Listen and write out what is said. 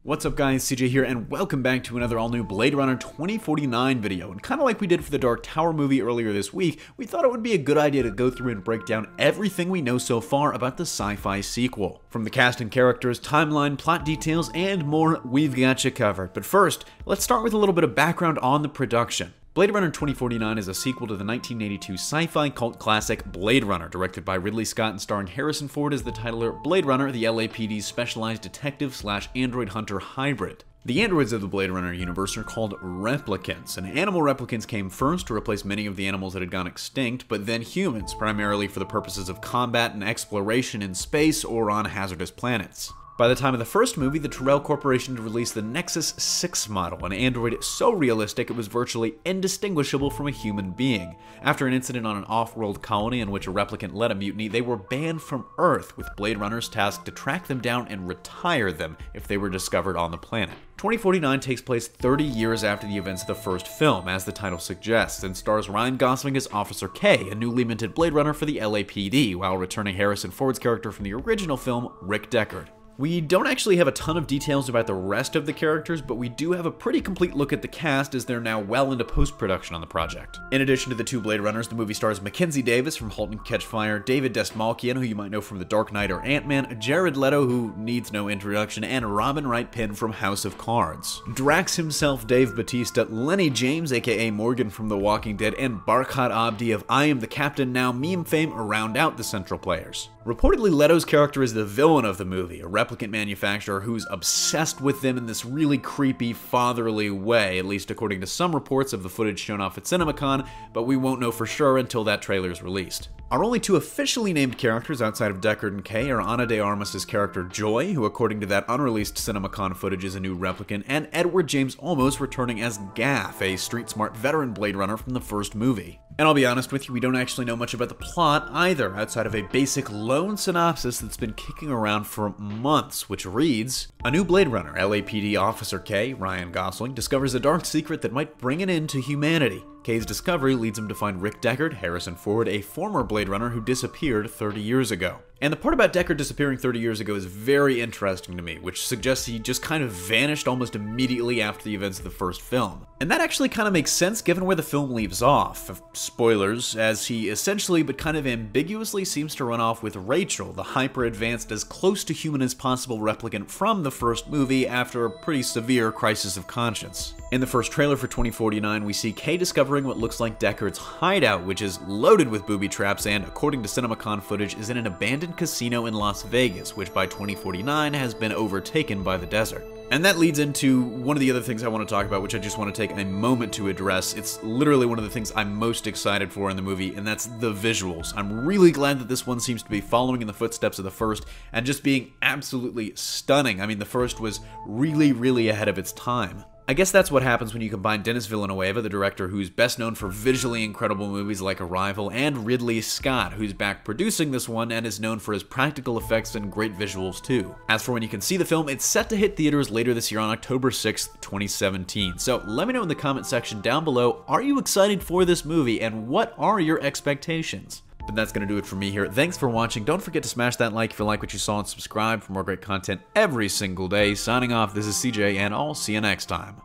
What's up guys, CJ here, and welcome back to another all-new Blade Runner 2049 video. And kinda like we did for the Dark Tower movie earlier this week, we thought it would be a good idea to go through and break down everything we know so far about the sci-fi sequel. From the cast and characters, timeline, plot details, and more, we've got you covered. But first, let's start with a little bit of background on the production. Blade Runner 2049 is a sequel to the 1982 sci-fi cult classic Blade Runner, directed by Ridley Scott and starring Harrison Ford as the titler Blade Runner, the LAPD's specialized detective/android hunter hybrid. The androids of the Blade Runner universe are called replicants, and animal replicants came first to replace many of the animals that had gone extinct, but then humans, primarily for the purposes of combat and exploration in space or on hazardous planets. By the time of the first movie, the Tyrell Corporation had released the Nexus 6 model, an android so realistic it was virtually indistinguishable from a human being. After an incident on an off-world colony in which a replicant led a mutiny, they were banned from Earth, with Blade Runners tasked to track them down and retire them if they were discovered on the planet. 2049 takes place 30 years after the events of the first film, as the title suggests, and stars Ryan Gosling as Officer K, a newly minted Blade Runner for the LAPD, while returning Harrison Ford's character from the original film, Rick Deckard. We don't actually have a ton of details about the rest of the characters, but we do have a pretty complete look at the cast as they're now well into post-production on the project. In addition to the two Blade Runners, the movie stars Mackenzie Davis from *Halt and Catch Fire*, David Dastmalchian, who you might know from The Dark Knight or Ant-Man, Jared Leto, who needs no introduction, and Robin Wright Penn from *House of Cards*. Drax himself, Dave Bautista, Lenny James, aka Morgan from The Walking Dead, and Barkhad Abdi of *I Am the Captain Now* meme fame round out the central players. Reportedly, Leto's character is the villain of the movie, a replicant manufacturer who's obsessed with them in this really creepy, fatherly way, at least according to some reports of the footage shown off at CinemaCon, but we won't know for sure until that trailer is released. Our only two officially named characters outside of Deckard and Kay are Ana de Armas' character Joy, who according to that unreleased CinemaCon footage is a new replicant, and Edward James Olmos returning as Gaff, a street-smart veteran Blade Runner from the first movie. And I'll be honest with you, we don't actually know much about the plot either, outside of a basic lone synopsis that's been kicking around for months, which reads: a new Blade Runner, LAPD Officer K, Ryan Gosling, discovers a dark secret that might bring an end to humanity. K's discovery leads him to find Rick Deckard, Harrison Ford, a former Blade Runner who disappeared 30 years ago. And the part about Deckard disappearing 30 years ago is very interesting to me, which suggests he just kind of vanished almost immediately after the events of the first film. And that actually kind of makes sense given where the film leaves off. Spoilers, as he essentially but kind of ambiguously seems to run off with Rachel, the hyper-advanced, as close to human as possible replicant from the first movie after a pretty severe crisis of conscience. In the first trailer for 2049, we see Kay discovering what looks like Deckard's hideout, which is loaded with booby traps and, according to CinemaCon footage, is in an abandoned casino in Las Vegas, which by 2049 has been overtaken by the desert. And that leads into one of the other things I want to talk about, which I just want to take a moment to address. It's literally one of the things I'm most excited for in the movie, and that's the visuals. I'm really glad that this one seems to be following in the footsteps of the first and just being absolutely stunning. I mean, the first was really ahead of its time. I guess that's what happens when you combine Denis Villeneuve, the director who's best known for visually incredible movies like Arrival, and Ridley Scott, who's back producing this one and is known for his practical effects and great visuals too. As for when you can see the film, it's set to hit theaters later this year on October 6th, 2017. So let me know in the comment section down below, are you excited for this movie and what are your expectations? But that's going to do it for me here. Thanks for watching. Don't forget to smash that like if you like what you saw and subscribe for more great content every single day. Signing off, this is CJ, and I'll see you next time.